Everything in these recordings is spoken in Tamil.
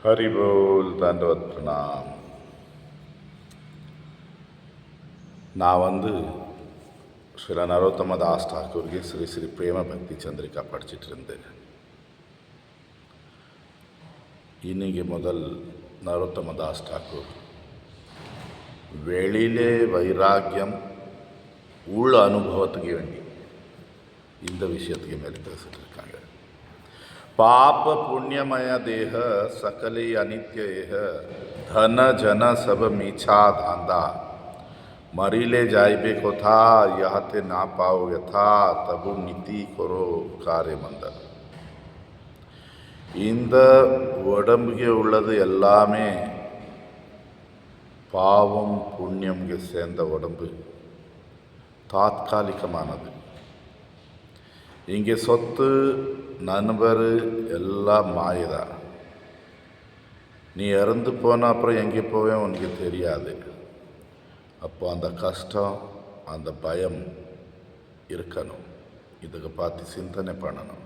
ஹரிபோல் தண்டவத் பிரணாம். நான் ஸ்ரீல நரோத்தம தாஸ் டாக்கூர்ಗೆ ஸ்ரீ ஸ்ரீ பிரேம பக்தி சந்திரிகா படிச்சுட்டு இருந்தேன். இன்னைக்கு முதல் நரோத்தம தாஸ் டாக்கூர் வெளியிலே வைராக்கியம் உள்ள அனுபவத்துக்கு வேண்டி இந்த விஷயத்துக்கு மேலே பேசிட்டு இருக்காங்க. पाप पुण्यमय देह सकले अनित्य धन जन सब मीछा धांदा मरीले जाइबे कोथा यहते ना पाओ यथा तबु नीति करो कार्य मंद. இந்த உடம்புக்கு உள்ளது எல்லாமே பாவம் புண்ணியம்க்கு சேர்ந்த உடம்பு, தாத்காலிகமானது. இங்கே சொத்து நண்பர் எல்லாம் மாயதான். நீ இறந்து போன அப்புறம் எங்கே போவேன் உனக்கு தெரியாது. அப்போ அந்த கஷ்டம், அந்த பயம் இருக்கணும். இதுக்கு பார்த்து சிந்தனை பண்ணணும்.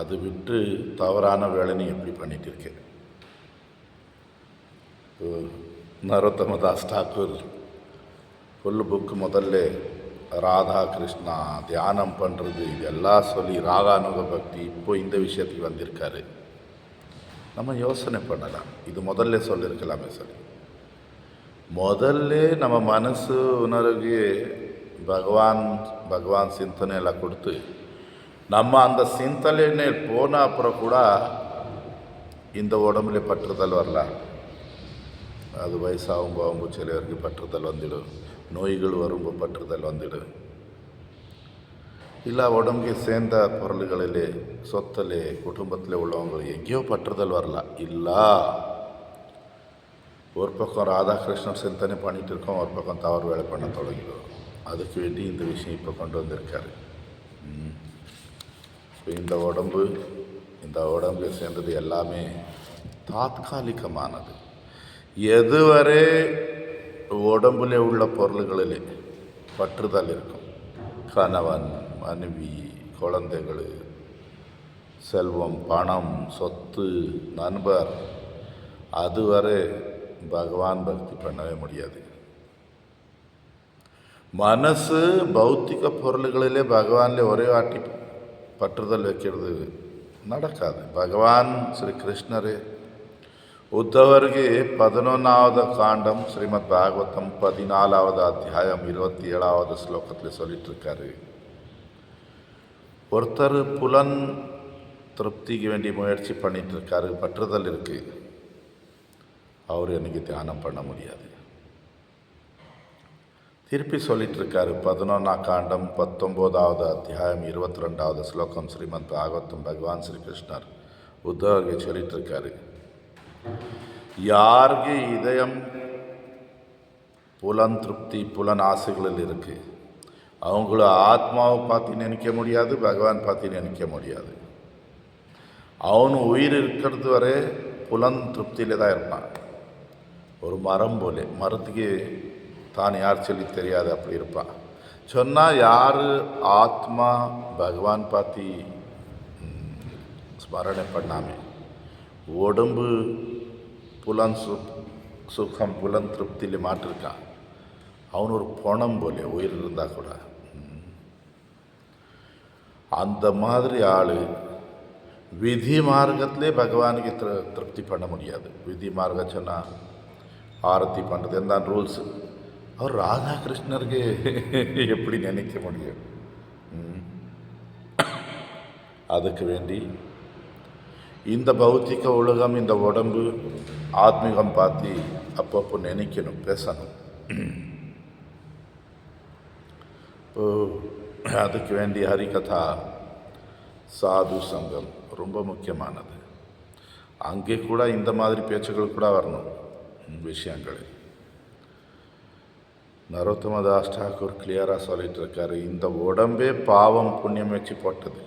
அது விட்டு தவறான வேலை நீ எப்படி பண்ணிட்டு இருக்க? நரோத்தம தாஸ் டாக்கூர் ஃபுல் புக்கு முதல்ல ராதா கிருஷ்ணா தியானம் பண்ணுறது இதெல்லாம் சொல்லி ராகானுக பக்தி இப்போ இந்த விஷயத்துக்கு வந்திருக்காரு. நம்ம யோசனை பண்ணலாம், இது முதல்ல சொல்லியிருக்கலாமே சொல்லி. முதல்ல நம்ம மனசு உணர்வுக்கு பகவான் சிந்தனை எல்லாம் கொடுத்து நம்ம அந்த சிந்தனை போன அப்புறம் கூட இந்த உடம்புல பற்றுதல் வரலாம். அது வயசாகும் போகும்போது சிலருக்கு பற்றுதல் வந்துடும், நோய்கள் வரும்போது பற்றுதல் வந்துடும். இல்லை உடம்புக்கு சேர்ந்த பொருள்களிலே சொத்திலே குடும்பத்தில் உள்ளவங்க எங்கேயோ பற்றுதல் வரலாம். இல்லை ஒரு பக்கம் ராதாகிருஷ்ணன் சிந்தனை பண்ணிகிட்டு இருக்கோம், ஒரு பக்கம் தவறு வேலை பண்ண தொடங்கிடும். அதுக்கு வேண்டி இந்த விஷயம் இப்போ கொண்டு வந்திருக்காரு. இந்த உடம்பு சேர்ந்தது எல்லாமே தாத்காலிகமானது. எதுவரை உடம்புல உள்ள பொருள்களிலே பற்றுதல் இருக்கும், கணவன் மனைவி குழந்தைகள் செல்வம் பணம் சொத்து நண்பர், அதுவரை பகவான் பக்தி பண்ணவே முடியாது. மனசு பௌத்திக பொருள்களிலே பகவான்ல ஒரே வாட்டி பற்றுதல் வைக்கிறது நடக்காது. பகவான் ஸ்ரீ கிருஷ்ணரே உத்தவருக்கு 11வது காண்டம் ஸ்ரீமத் பாகவதம் 14வது அத்தியாயம் 27வது ஸ்லோகத்தில் சொல்லிட்டு இருக்காரு. ஒருத்தர் புலன் திருப்திக்கு வேண்டி முயற்சி பண்ணிட்டு இருக்காரு, பற்றுதல் இருக்கு, அவர் எனக்கு தியானம் பண்ண முடியாது. திருப்பி சொல்லிட்டு இருக்காரு 11ஆம் காண்டம் 19வது அத்தியாயம் 22வது ஸ்லோகம் ஸ்ரீமத் பாகவதம் பகவான் ஸ்ரீ கிருஷ்ணர் உத்தவருக்கு சொல்லிட்டு இருக்காரு. யாருக்கு இதயம் புலன் திருப்தி புலன் ஆசைகளில் இருக்கு, அவங்கள ஆத்மாவை பார்த்து நினைக்க முடியாது, பகவான் பார்த்து நினைக்க முடியாது. அவனு உயிர் இருக்கிறது வரை புலன் திருப்தியில தான் இருப்பான். ஒரு மரம் போல, மரத்துக்கு தான் யார் சொல்லி தெரியாது, அப்படி இருப்பான். சொன்னால் யார் ஆத்மா பகவான் பார்த்து ஸ்மரணை பண்ணாமே உடம்பு புலன் சுகம் புலன் திருப்தியில் மாட்டிருக்கான், அவன் ஒரு பணம் போல உயிர் இருந்தால் கூட. அந்த மாதிரி ஆள் விதி மார்க்கத்திலே பகவானுக்கு திருப்தி பண்ண முடியாது. விதி மார்க்கம் சொன்னால் ஆரத்தி பண்ணுறது என்ன ரூல்ஸ், அவர் ராதாகிருஷ்ணருக்கு எப்படி நினைக்க முடியும்? அதுக்கு வேண்டி இந்த பௌத்திக உலகம் இந்த உடம்பு ஆத்மீகம் பார்த்து அப்பப்போ நினைக்கணும், பேசணும். அதுக்கு வேண்டி ஹரிகதா சாது சங்கம் ரொம்ப முக்கியமானது. அங்கே கூட இந்த மாதிரி பேச்சுக்கள் கூட வரணும் விஷயங்கள். நரோத்தம தாஸ் டாக்கூர் கிளியராக சொல்லிட்டு இருக்காரு, இந்த உடம்பே பாவம் புண்ணியம் வச்சு போட்டது.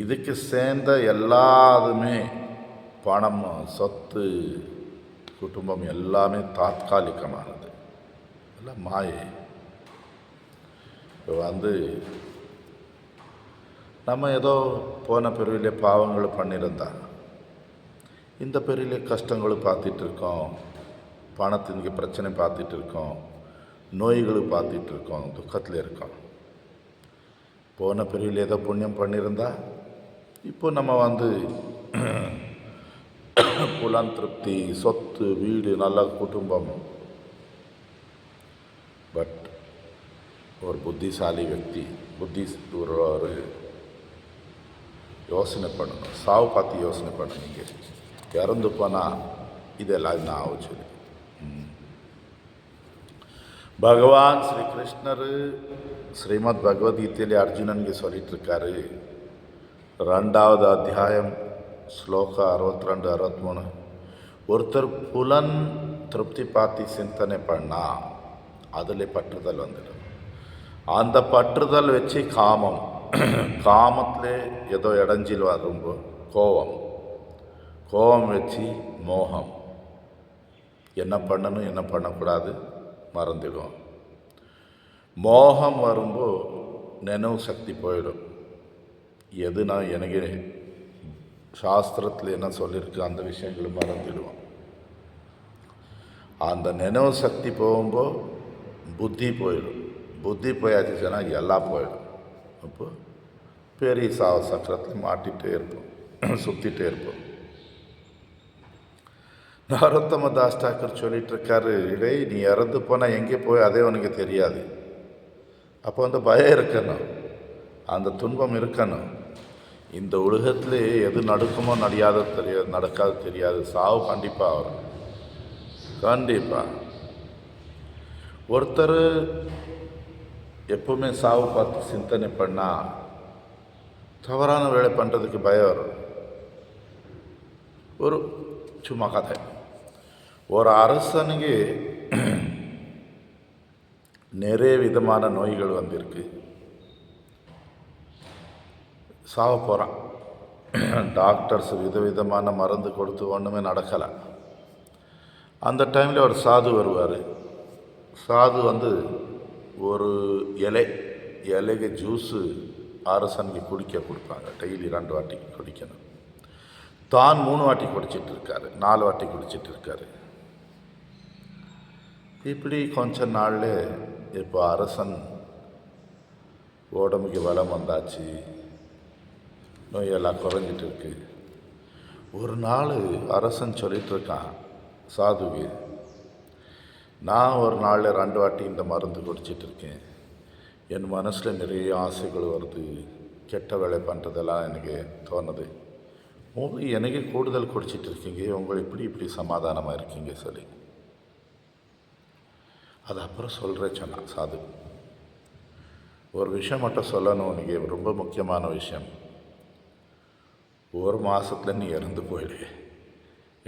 இதுக்கு சேர்ந்த எல்லாதுமே பணம் சொத்து குடும்பம் எல்லாமே தாத்காலிகமானது, எல்லாம் மாயை. இப்போ நம்ம ஏதோ போன பிறவிலே பாவங்கள் பண்ணியிருந்தா இந்த பிறவிலே கஷ்டங்கள் பார்த்துட்ருக்கோம், பணத்தின் பிரச்சனை பார்த்துட்ருக்கோம், நோய்கள் பார்த்துட்ருக்கோம், துக்கத்தில் இருக்கோம். போன பிறவியில் ஏதோ புண்ணியம் பண்ணியிருந்தா இப்போ நம்ம புலன் திருப்தி, சொத்து, வீடு, நல்ல குடும்பம். பட் ஒரு புத்திசாலி వ్యక్తి ஒரு யோசனை பண்ணணும், சாவு பார்த்து யோசனை பண்ணுங்க. இறந்து போனால் இதெல்லாம் என்ன ஆகும் சொல்லி பகவான் ஸ்ரீ கிருஷ்ணர் ஸ்ரீமத் பகவத்கீதையிலே அர்ஜுனனுக்கு சொல்லிட்டுருக்காரு. 2வது அத்தியாயம் ஸ்லோகம் 62, 63. ஒருத்தர் புலன் திருப்தி பார்த்து சிந்தனை பண்ணால் அதில் பற்றுதல் வந்துடும். அந்த பற்றுதல் வச்சு காமத்தில் ஏதோ இடைஞ்சில் வரும்போது கோபம் வச்சு மோகம், என்ன பண்ணணும் என்ன பண்ணக்கூடாது மறந்துடும். மோகம் வரும்போது நினைவு சக்தி போயிடும். எதுனா எனக்கு சாஸ்திரத்தில் என்ன சொல்லியிருக்கு அந்த விஷயங்களும் மறந்துடுவோம். அந்த நினைவு சக்தி போகும்போது புத்தி போயிடும். புத்தி போயாச்சுன்னா எல்லாம் போயிடும். அப்போ பெரிய சாவு சக்கரத்தில் மாட்டிகிட்டே இருப்போம், சுற்றிகிட்டே இருப்போம். நரோத்தம தாஸ் டாக்கர் சொல்லிகிட்ருக்காரு, இடே நீ இறந்து போனால் எங்கே போய் அதே உனக்கு தெரியாது. அப்போ பயம் இருக்கணும், அந்த துன்பம் இருக்கணும். இந்த உலகத்தில் எது நடக்குமோ நடக்காது தெரியாது. சாவு கண்டிப்பாக வரும், கண்டிப்பாக. ஒருத்தர் எப்பவுமே சாவு பார்த்து சிந்தனை பண்ணால் தவறான வேலை பண்ணுறதுக்கு பயம் வரும். ஒரு சும்மா கதை, ஒரு அரசனுக்கு நிறைய விதமான நோய்கள் வந்திருக்கு. சாவ போகிறான். டாக்டர்ஸ் விதவிதமான மருந்து கொடுத்து ஒன்றுமே நடக்கலை. அந்த டைமில் ஒரு சாது வருவார். சாது ஒரு இலைக்கு ஜூஸு அரசனுக்கு குடிக்க கொடுப்பாங்க. டெய்லி 2 வாட்டி குடிக்கணும். தான் 3 வாட்டி குடிச்சிட்ருக்காரு, 4 வாட்டி குடிச்சிட்ருக்காரு. இப்படி கொஞ்ச நாளில் இப்போ அரசன் உடம்புக்கு பலம் வந்தாச்சு, நோயெல்லாம் குறைஞ்சிட்டு இருக்கு. ஒரு நாள் அரசன் சொல்லிகிட்ருக்கான் சாதுக்கு, நான் ஒரு நாளில் 2 வாட்டி இந்த மருந்து குடிச்சிட்ருக்கேன். என் மனசில் நிறைய ஆசைகள் வருது, கெட்ட வேலை பண்ணுறதெல்லாம் எனக்கு தோணுது. எனக்கு கூடுதல் குடிச்சிட்டு இருக்கீங்க, உங்களை இப்படி சமாதானமாக இருக்கீங்க சொல்லி. அது அப்புறம் சொல்கிறேன் சொன்னான் சாது. ஒரு விஷயம் மட்டும் சொல்லணும் உனக்கு, ரொம்ப முக்கியமான விஷயம். 1 மாதத்தில் நீ இறந்து போயிடு,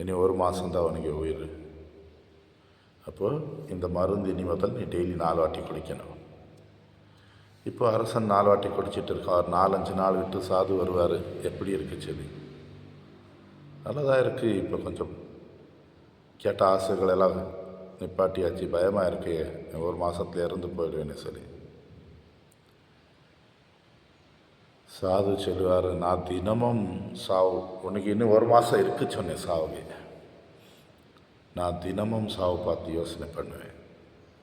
இனி 1 மாதம்தான் உனக்கு உயிர். அப்போது இந்த மருந்து இனி முதல் நீ டெய்லி 4 வாட்டி குடிக்கணும். இப்போ அரசன் 4 வாட்டி குடிச்சிட்டு இருக்கான். ஒரு 4-5 நாள் விட்டு சாது வருவார். எப்படி இருக்கு சொல்லி. நல்லதாக இருக்குது, இப்போ கொஞ்சம் கேட்ட ஆசைகளெல்லாம் நிப்பாட்டியாச்சு, பயமாக இருக்கு, 1 மாதத்துல இறந்து போயிடுவேன்னு சொல்லி. சாது சொல்லுவார், நான் தினமும் சாவு, உனக்கு இன்னும் 1 மாதம் இருக்கு சொன்னேன் சாவுக்கு, நான் தினமும் சாவு பார்த்து யோசனை பண்ணுவேன்.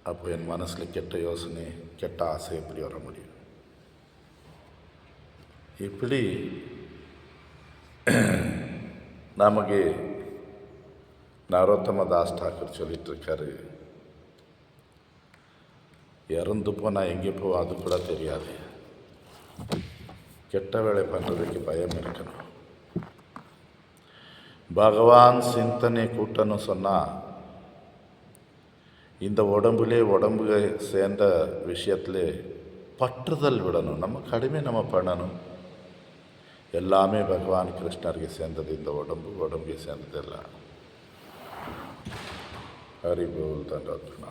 அப்போ என் மனசில் கெட்ட யோசனை, கெட்ட ஆசை எப்படி வர முடியும்? இப்படி நமக்கு நரோத்தம தாஸ் டாக்கர் சொல்லிகிட்ருக்காரு, இறந்து போனால் எங்கே போவோம் அது கூட தெரியாது, கெட்ட வேலை பண்ணுறதுக்கு பயம் இருக்கணும். பகவான் சிந்தனை கூட்டணும் சொன்னால் இந்த உடம்பு சேர்ந்த விஷயத்தில் பற்றுதல் விடணும். நம்ம கடுமை நம்ம பண்ணணும். எல்லாமே பகவான் கிருஷ்ணருக்கு சேர்ந்தது. இந்த உடம்புக்கு சேர்ந்தது எல்லாம். ஹரி போல் தண்டோத்னா.